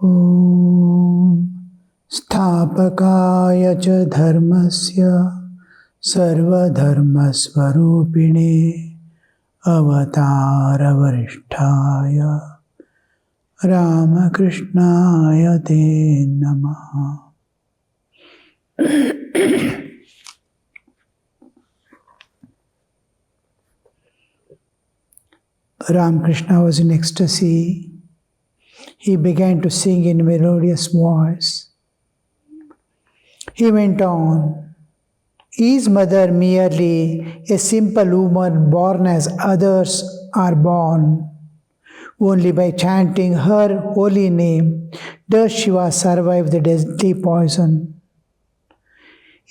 Om Sthapakaya cha dharmasya sarva dharma swarupine avatara varishtaya Ramakrishnaya te namaha. Ramakrishna was in ecstasy. He began to sing in a melodious voice. He went on, "Is mother merely a simple woman born as others are born? Only by chanting her holy name does Shiva survive the deadly poison.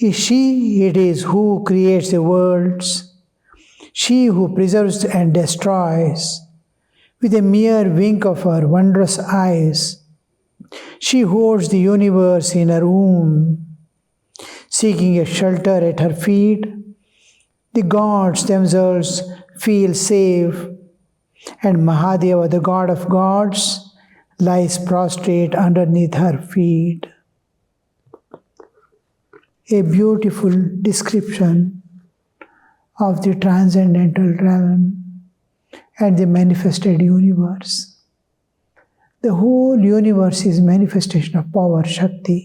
Is she it is who creates the worlds, she who preserves and destroys. With a mere wink of her wondrous eyes, she holds the universe in her womb. Seeking a shelter at her feet, the gods themselves feel safe, and Mahadeva, the god of gods, lies prostrate underneath her feet." A beautiful description of the transcendental realm and the manifested universe. The whole universe is manifestation of power, Shakti.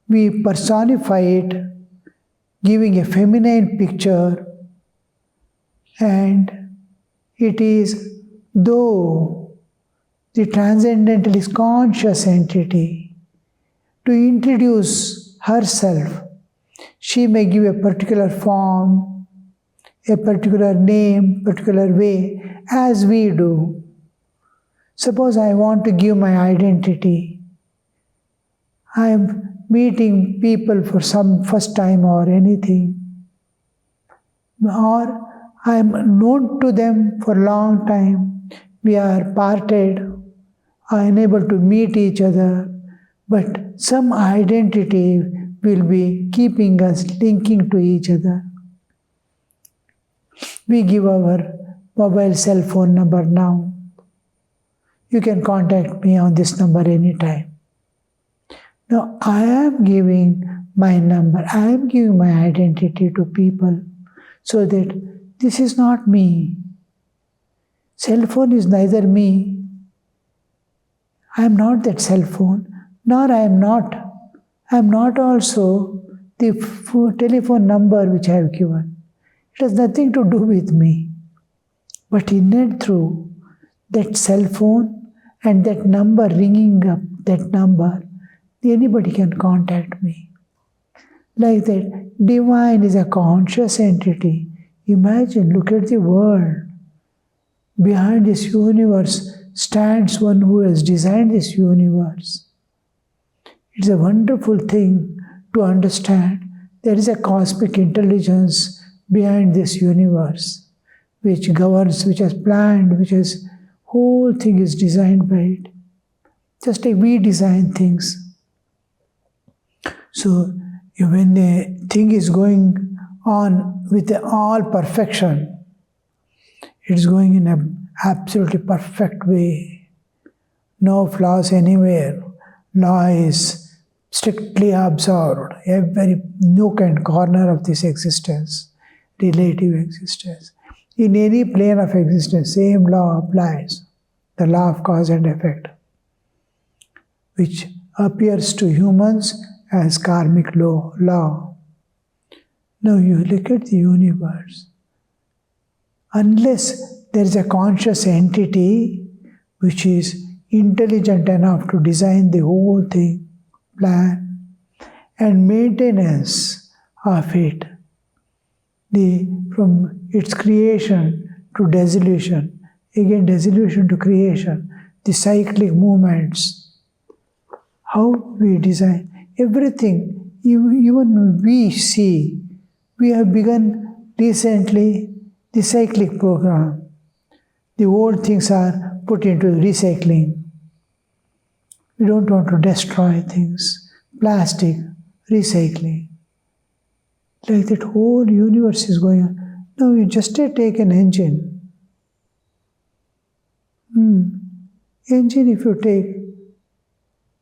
We personify it, giving a feminine picture, and it is though the transcendental is conscious entity. To introduce herself, she may give a particular form, a particular name, particular way, as we do. Suppose I want to give my identity. I am meeting people for some first time or anything, or I am known to them for a long time. We are parted, are unable to meet each other, but some identity will be keeping us linking to each other. We give our mobile cell phone number now. You can contact me on this number anytime. Now I am giving my number, I am giving my identity to people so that this is not me. Cell phone is neither me. I am not that cell phone, nor I am not also the telephone number which I have given. It has nothing to do with me. But in it through that cell phone and that number ringing up, that number, anybody can contact me. Like that, divine is a conscious entity. Imagine, look at the world. Behind this universe stands one who has designed this universe. It's a wonderful thing to understand. There is a cosmic intelligence behind this universe, which governs, which has planned, which has, whole thing is designed by it. Just like we design things. So when a thing is going on with all perfection, it's going in an absolutely perfect way. No flaws anywhere. Law is strictly observed. Every nook and corner of this existence, relative existence. In any plane of existence, same law applies. The law of cause and effect, which appears to humans as karmic law. Now you look at the universe. Unless there is a conscious entity which is intelligent enough to design the whole thing, plan, and maintenance of it, from its creation to dissolution, again dissolution to creation, the cyclic movements, how we design everything, even we see, we have begun recently the cyclic program. The old things are put into recycling. We don't want to destroy things. Plastic, recycling. Like that whole universe is going on. Now you just take an engine. Engine, if you take,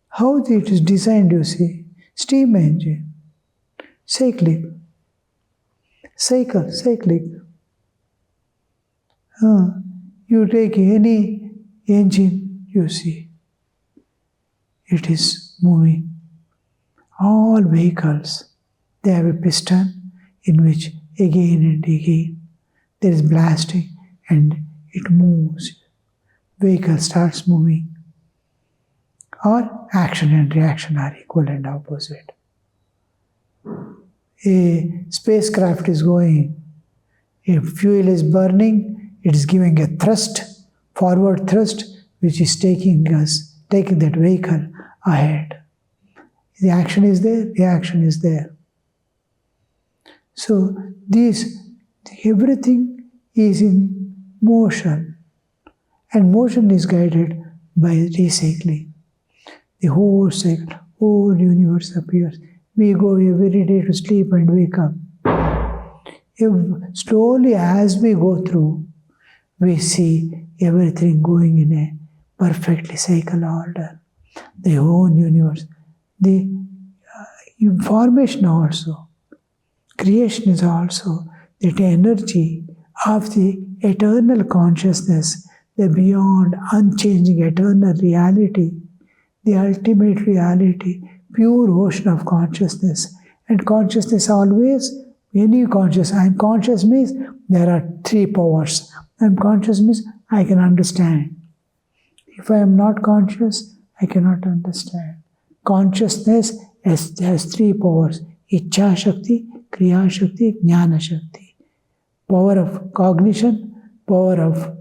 how it is designed, you see, steam engine, cyclic. You take any engine, you see, it is moving. All vehicles, they have a piston in which again and again there is blasting and it moves. Vehicle starts moving. Or action and reaction are equal and opposite. A spacecraft is going, if fuel is burning, it is giving a thrust, forward thrust, which is taking that vehicle ahead. The action is there, reaction is there. So everything is in motion, and motion is guided by recycling. The whole cycle, whole universe appears. We go every day to sleep and wake up. Slowly as we go through, we see everything going in a perfectly cycle order. The whole universe, the information also, creation is also that energy of the eternal consciousness, the beyond, unchanging eternal reality, the ultimate reality, pure ocean of consciousness. And consciousness always, any conscious, I am conscious means there are three powers. I am conscious means I can understand. If I am not conscious, I cannot understand. Consciousness has three powers: Ichcha Shakti, Kriya Shakti, Jnana Shakti. Power of cognition, power of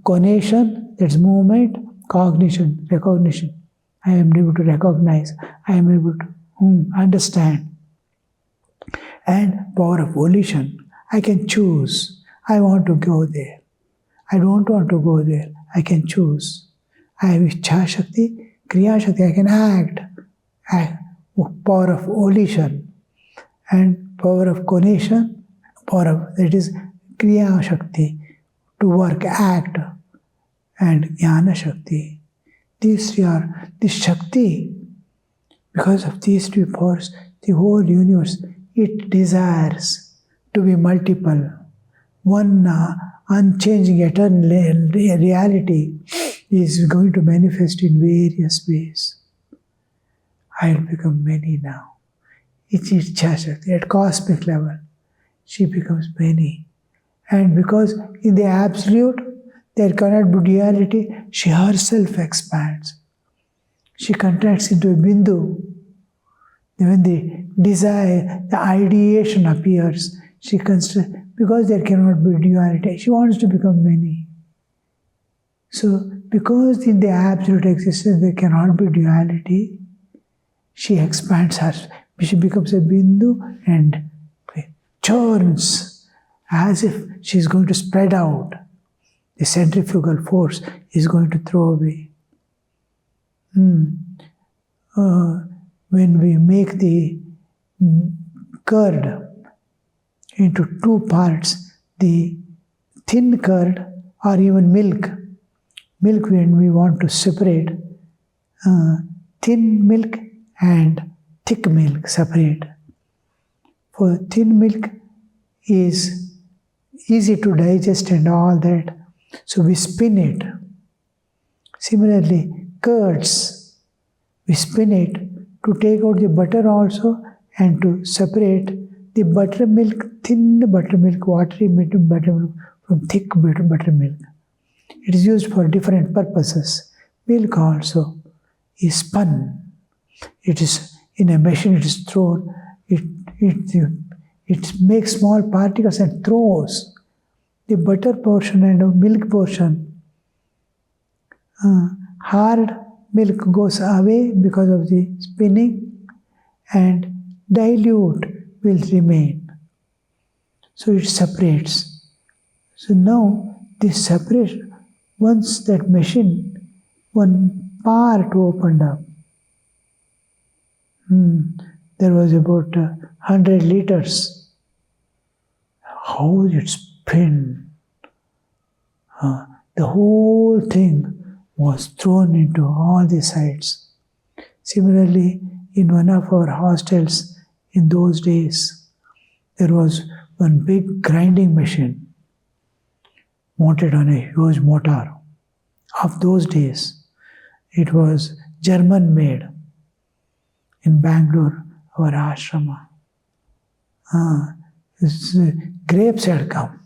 conation, that's movement, cognition, recognition. I am able to recognize, I am able to understand. And power of volition, I can choose. I want to go there. I don't want to go there. I can choose. I have Ichcha Shakti, Kriya Shakti, I can act. Power of volition and power of conation, that is Kriya Shakti, to work, act, and Jnana Shakti. These three are the Shakti. Because of these three powers, the whole universe, it desires to be multiple. One unchanging eternal reality is going to manifest in various ways. I will become many now. It's Ichcha Shakti. At cosmic level, she becomes many. And because in the absolute, there cannot be duality, she herself expands. She contracts into a bindu. When the desire, the ideation appears, she considers, because there cannot be duality, she wants to become many. So, because in the absolute existence there cannot be duality, she expands her, she becomes a bindu and churns as if she is going to spread out. The centrifugal force is going to throw away. When we make the curd into two parts, the thin curd or even milk when we want to separate thin milk and thick milk separate. For thin milk is easy to digest and all that, so we spin it. Similarly, curds, we spin it to take out the butter also and to separate the buttermilk, thin buttermilk, watery buttermilk from thick buttermilk. It is used for different purposes. Milk also is spun. It is in a machine, it is thrown. It makes small particles and throws the butter portion and the milk portion. Hard milk goes away because of the spinning, and dilute will remain. So it separates. So now this separation, once that machine, one part opened up, there was about 100 liters. How it spin? The whole thing was thrown into all the sides. Similarly, in one of our hostels in those days, there was one big grinding machine mounted on a huge motor. Of those days, it was German made in Bangalore, our ashrama. Grapes had come.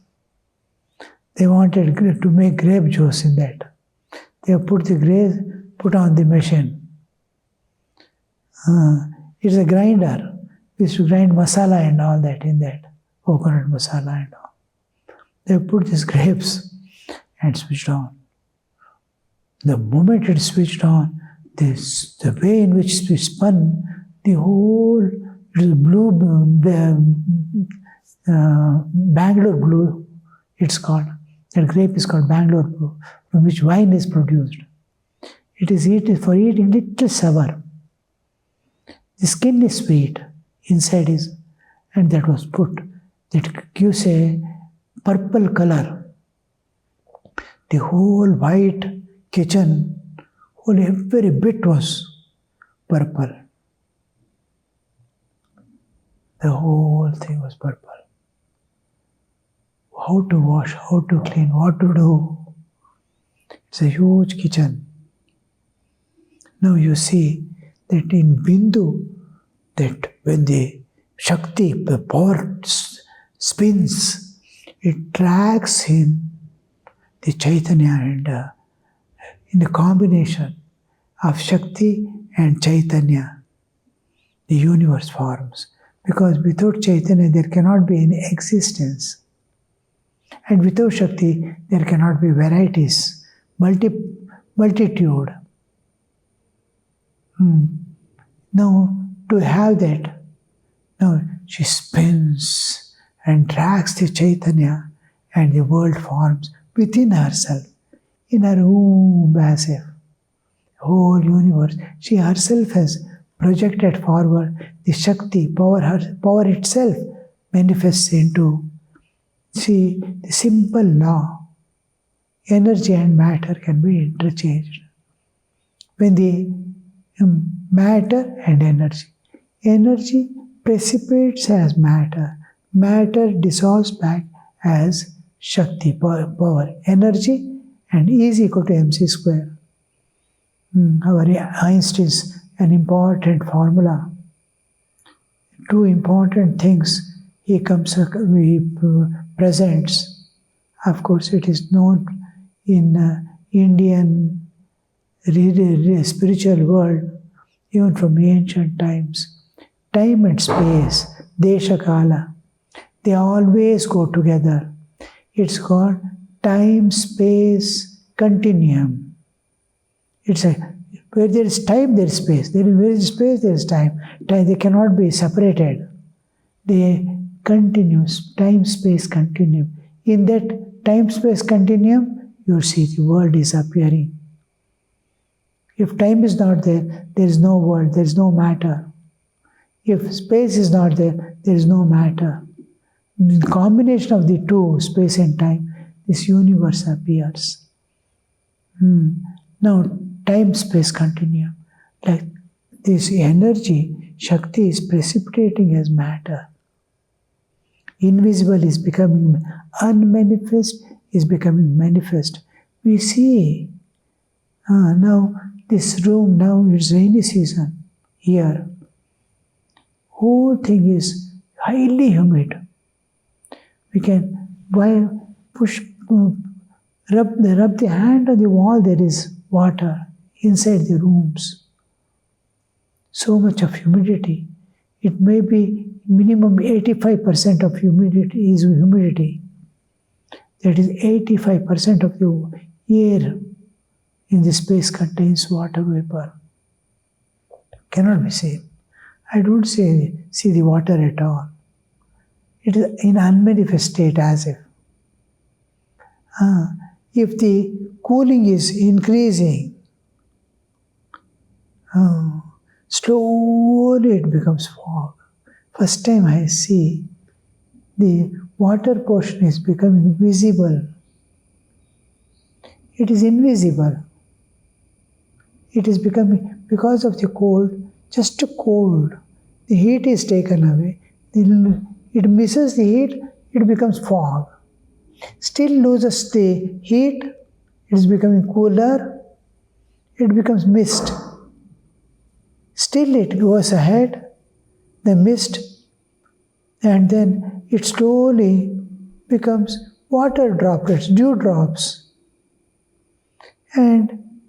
They wanted to make grape juice in that. They put the grapes, put on the machine. It's a grinder. We used to grind masala and all that in that. Coconut masala and all. They put these grapes and switched on. The moment it switched on, the way in which it spun, the whole blue, Bangalore blue, it's called. That grape is called Bangalore blue, from which wine is produced. It is eaten for eating little sour. The skin is sweet, inside is, and that was put. That gives a purple color. The whole white kitchen, every bit was purple. The whole thing was purple. How to wash, how to clean, what to do. It's a huge kitchen. Now you see that in Bindu, that when the Shakti, the power spins, it drags in the Chaitanya, and in a combination of Shakti and Chaitanya, the universe forms. Because without Chaitanya, there cannot be any existence. And without Shakti, there cannot be varieties, multitude. Now, to have that, now she spins and drags the Chaitanya, and the world forms within herself, in her womb, as if whole universe. She herself has projected forward the Shakti, power itself manifests into. See, the simple law, energy and matter can be interchanged. When the matter and energy precipitates as matter, matter dissolves back as Shakti, power, energy, and E is equal to mc square. Our Einstein's an important formula. Two important things he presents. Of course, it is known in Indian spiritual world, even from ancient times. Time and space, desha kala, they always go together. It's called time-space continuum. It's where there is time, there is space. Where there is space, there is time. They cannot be separated. They continue, time-space continuum. In that time-space continuum, you see the world is appearing. If time is not there, there is no world, there is no matter. If space is not there, there is no matter. The combination of the two, space and time, this universe appears. Now, time-space continuum. Like this energy, Shakti is precipitating as matter. Invisible is becoming unmanifest, is becoming manifest. We see, now this room, now it's rainy season here. Whole thing is highly humid. We can, rub the hand on the wall, there is water inside the rooms. So much of humidity. It may be minimum 85% of humidity is humidity. That is 85% of the air in the space contains water vapor. Cannot be seen. I don't see the water at all. It is in unmanifest state as if. If the cooling is increasing, slowly it becomes fog. First time I see the water portion is becoming visible. It is invisible. it is becoming, because of the cold, just cold. The heat is taken away. It misses the heat, it becomes fog. Still loses the heat, it is becoming cooler, it becomes mist. Still it goes ahead, the mist, and then it slowly becomes water droplets, dew drops. And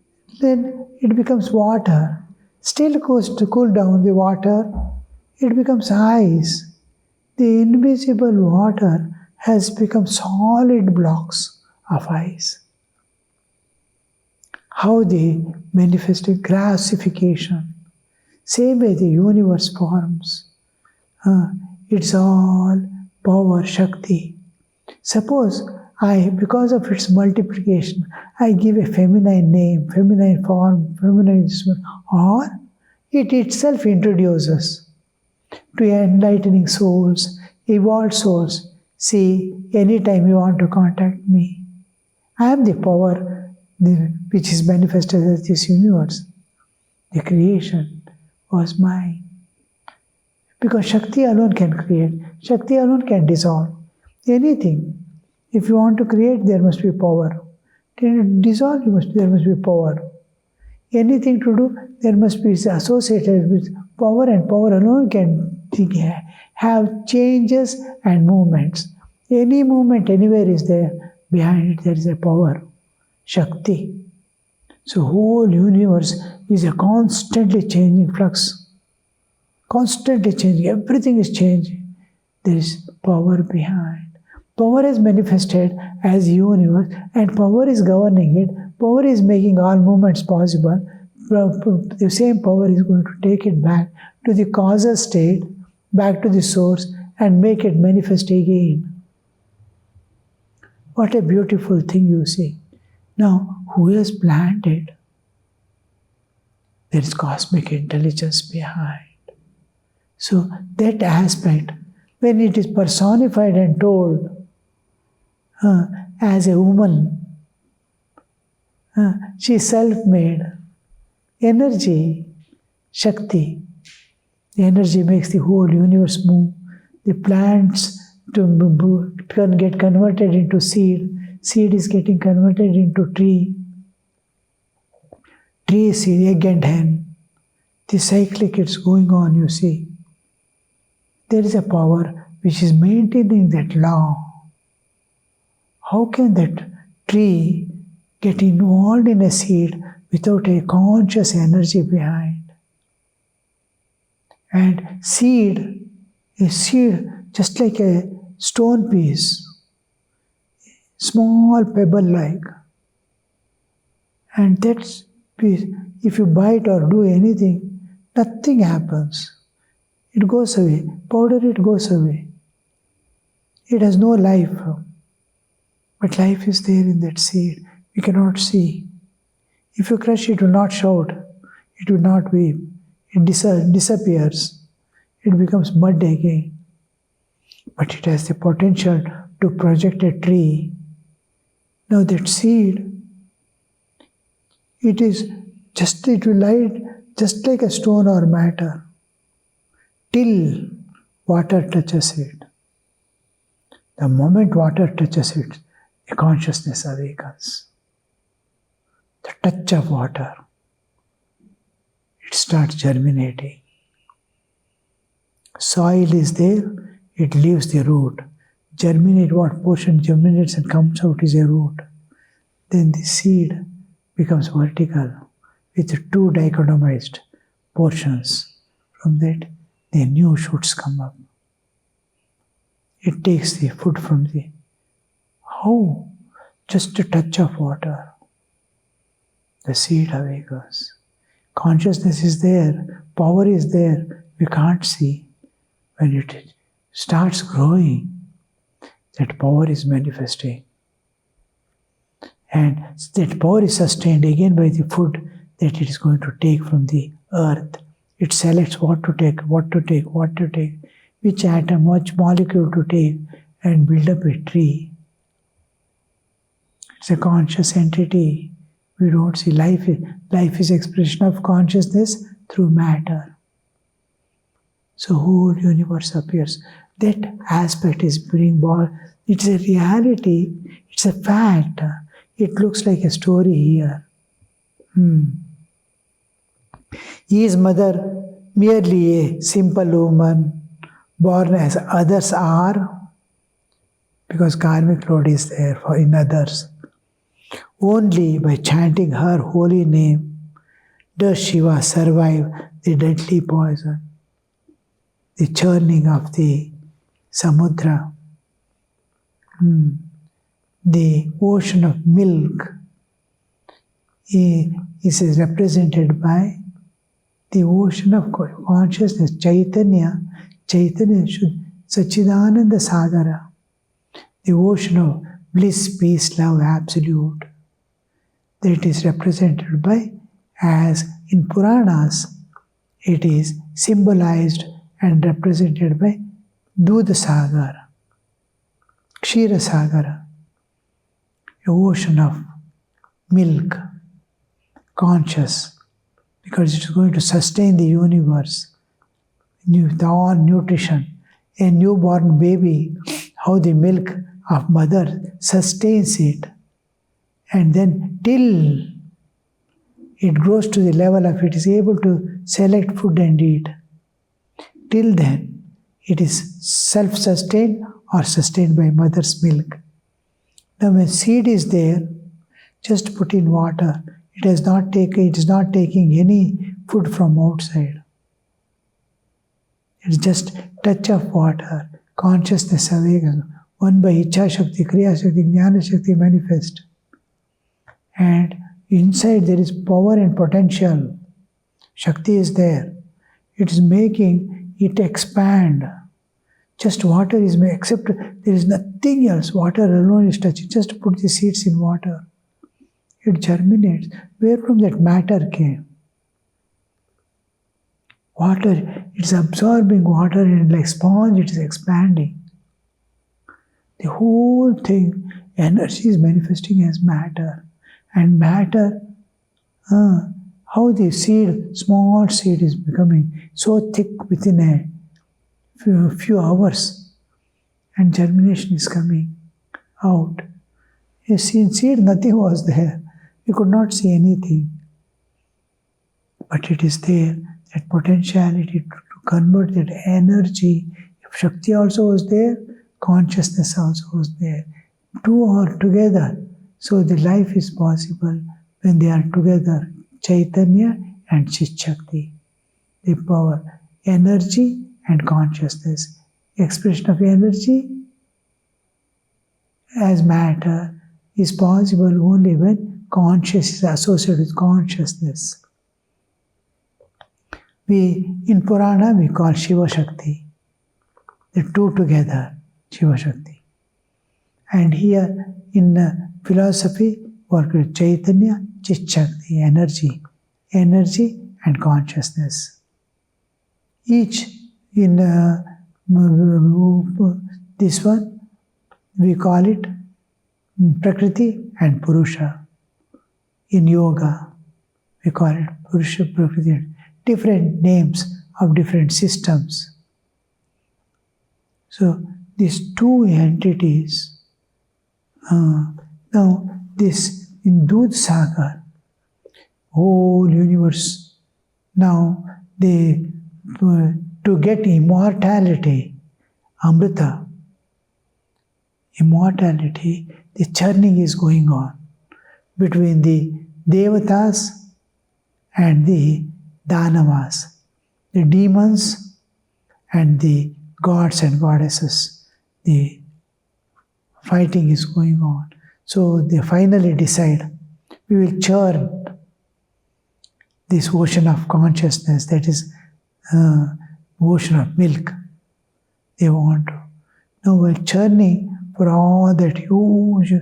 then it becomes water. Still goes to cool down the water, it becomes ice. The invisible water has become solid blocks of ice. How they manifested grassification. Same way the universe forms. It's all power, Shakti. Suppose because of its multiplication, I give a feminine name, feminine form, feminine, or it itself introduces to enlightening souls, evolved souls. See, anytime you want to contact me, I am the power which is manifested as this universe. The creation was mine. Because Shakti alone can create, Shakti alone can dissolve anything. If you want to create, there must be power. To dissolve, there must be power. Anything to do, there must be associated with power, and power alone can have changes and movements. Any movement anywhere is there. Behind it there is a power, Shakti. So whole universe is a constantly changing flux. Constantly changing. Everything is changing. There is power behind. Power is manifested as universe, and power is governing it. Power is making all movements possible. The same power is going to take it back to the causal state, back to the source, and make it manifest again. What a beautiful thing you see. Now, who has planned it? There is cosmic intelligence behind. So that aspect, when it is personified and told as a woman, she is self-made. Energy, Shakti, the energy makes the whole universe move. The plants can get converted into seed. Seed is getting converted into tree. Tree is seed, egg and hen. The cyclic is going on, you see. There is a power which is maintaining that law. How can that tree get involved in a seed without a conscious energy behind? And seed, a seed just like a stone piece, small pebble-like. And that piece, if you bite or do anything, nothing happens. It goes away. Powder, it goes away. It has no life. But life is there in that seed. We cannot see. If you crush it, will not shout. It will not weep. It disappears. It becomes mud again. But it has the potential to project a tree. Now that seed, it will lie just like a stone or matter till water touches it. The moment water touches it, a consciousness awakens. The touch of water, it starts germinating. Soil is there, it leaves the root. Germinate, what portion germinates and comes out is a root. Then the seed becomes vertical with two dichotomized portions. From that, the new shoots come up. It takes the food from the... How? Just a touch of water. The seed awakens. Consciousness is there. Power is there. We can't see. When it starts growing, that power is manifesting. And that power is sustained again by the food that it is going to take from the earth. It selects what to take, which atom, which molecule to take, and build up a tree. It's a conscious entity We don't see life. Life is expression of consciousness through matter. So whole universe appears. That aspect is being born. It's a reality. It's a fact. It looks like a story here. Is mother merely a simple woman born as others are? Because karmic load is there for in others. Only by chanting her holy name does Shiva survive the deadly poison, the churning of the samudra, the ocean of milk is represented by the ocean of consciousness, Chaitanya, Sachidananda Sagara, the ocean of bliss, peace, love, absolute. That is represented by, as in Puranas, it is symbolized and represented by Dudha Sagara, Kshira Sagara, a ocean of milk, conscious, because it is going to sustain the universe. With all nutrition, a newborn baby, how the milk of mother sustains it, and then till it grows to the level of it is able to select food and eat. Till then, it is self-sustained or sustained by mother's milk. Now when seed is there, just put in water. It is not taking any food from outside. It's just touch of water, consciousness awakens. One by Ichha Shakti, Kriya Shakti, Jnana Shakti manifest. And inside there is power and potential. Shakti is there. It is making it expand. Just water is made, except there is nothing else. Water alone is touching. Just put the seeds in water. It germinates. Where from that matter came? Water, it's absorbing water and like sponge, it is expanding. The whole thing, energy is manifesting as matter. And matter, how the seed, small seed is becoming so thick within a few hours. And germination is coming out. You see, in seed, nothing was there. We could not see anything. But it is there, that potentiality to convert that energy. If Shakti also was there, consciousness also was there. Two are together. So the life is possible when they are together. Chaitanya and Chit Shakti. The power, energy and consciousness. Expression of energy as matter is possible only when consciousness is associated with consciousness. In Purana, we call Shiva Shakti. The two together, Shiva Shakti. And here in philosophy, work with Chaitanya, Chit Shakti, energy and consciousness. Each in this one, we call it Prakriti and Purusha. In yoga, we call it Purusha, Prakriti. Different names of different systems. So these two entities, now this in Dudh Sagar, whole universe, now they to get immortality, Amrita, immortality, the churning is going on between the Devatas and the Danavas, the demons and the gods and goddesses. The fighting is going on. So they finally decide, we will churn this ocean of consciousness, that is ocean of milk. They want to. Now we're churning for all that huge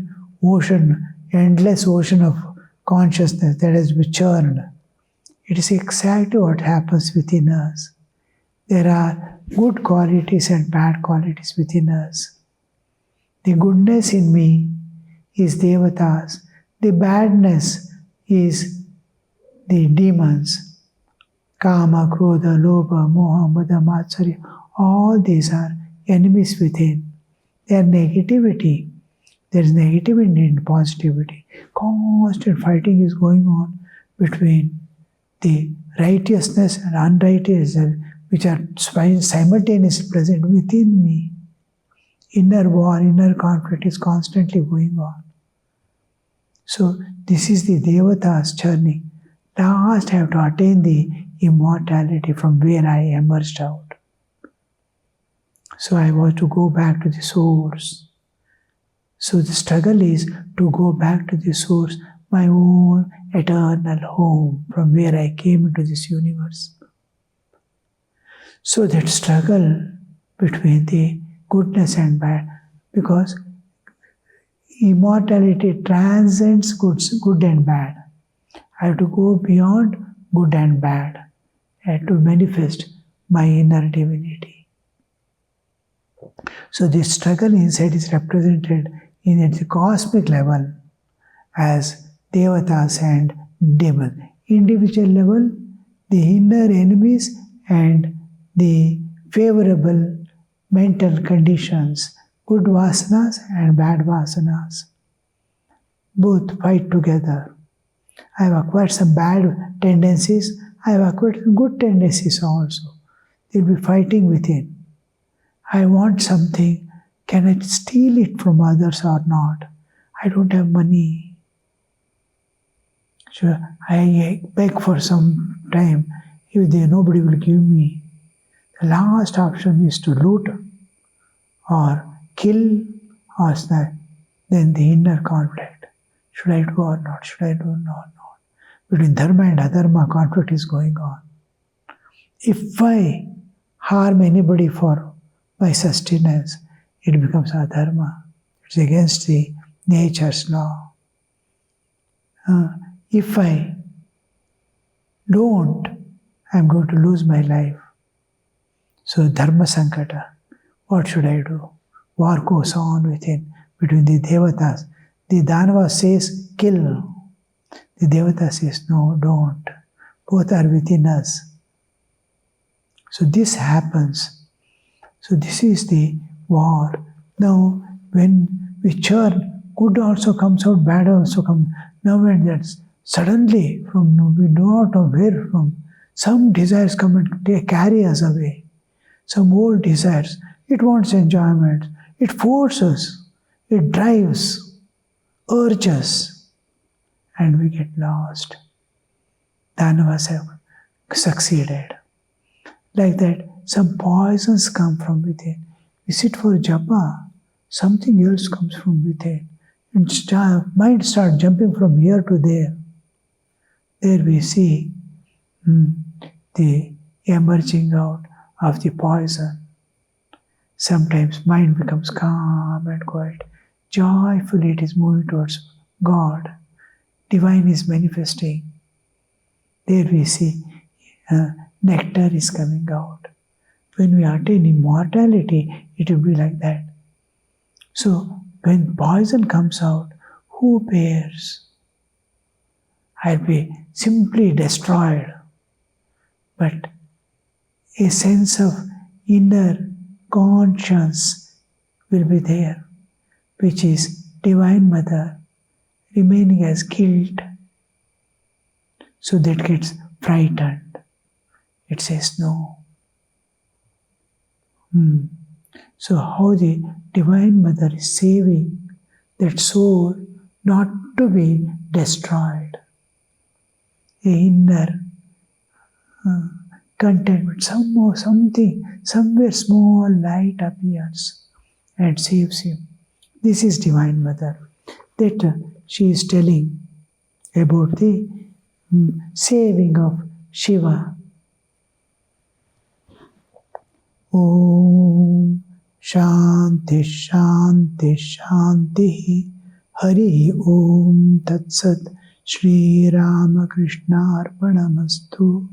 ocean, endless ocean of consciousness that has been churned. It is exactly what happens within us. There are good qualities and bad qualities within us. The goodness in me is Devatas. The badness is the demons. Kama, Krodha, Lobha, Moha, Mada, Matsarya. All these are enemies within. They are negativity. There is negativity and positivity. Constant fighting is going on between the righteousness and unrighteousness, which are simultaneously present within me. Inner war, inner conflict is constantly going on. So this is the Devata's journey. Last I have to attain the immortality from where I emerged out. So I was to go back to the source. So the struggle is to go back to the source, my own eternal home from where I came into this universe. So that struggle between the goodness and bad, because immortality transcends good and bad. I have to go beyond good and bad and to manifest my inner divinity. So this struggle inside is represented in the cosmic level as devatas and demons. Individual level, the inner enemies and the favorable mental conditions, good vasanas and bad vasanas. Both fight together. I have acquired some bad tendencies, I have acquired some good tendencies also. They'll be fighting within. I want something, can I steal it from others or not? I don't have money. So I beg for some time, if nobody will give me. The last option is to loot or kill or snatch. Then the inner conflict. Should I do or not? Should I do or not? Between dharma and adharma, conflict is going on. If I harm anybody for my sustenance, it becomes adharma. It's against the nature's law. If I don't, I'm going to lose my life. So dharma sankata, what should I do? War goes on within, between the devatas. The Danava says, kill. The Devata says, no, don't. Both are within us. So this happens. So this is the war. Now, when we churn, good also comes out, bad also comes. Now when that's suddenly, from we do not know where from, some desires come and carry us away. Some old desires. It wants enjoyment. It forces. It drives. Urges. And we get lost. Danavas have succeeded. Like that, some poisons come from within. We sit for japa, something else comes from within. And mind starts jumping from here to there. There we see the emerging out of the poison. Sometimes mind becomes calm and quiet. Joyfully it is moving towards God. Divine is manifesting. There we see nectar is coming out. When we attain immortality, it will be like that. So, when poison comes out, who bears? I'll be simply destroyed. But a sense of inner conscience will be there, which is Divine Mother remaining as guilt. So that gets frightened. It says no. So how the Divine Mother is saving that soul not to be destroyed. A inner contentment, somewhere small light appears and saves him. This is Divine Mother. That she is telling about the saving of Shiva. Om Shanti Shanti Shanti Hari Om Tat Sat Shri Ramakrishna Arpanamastu.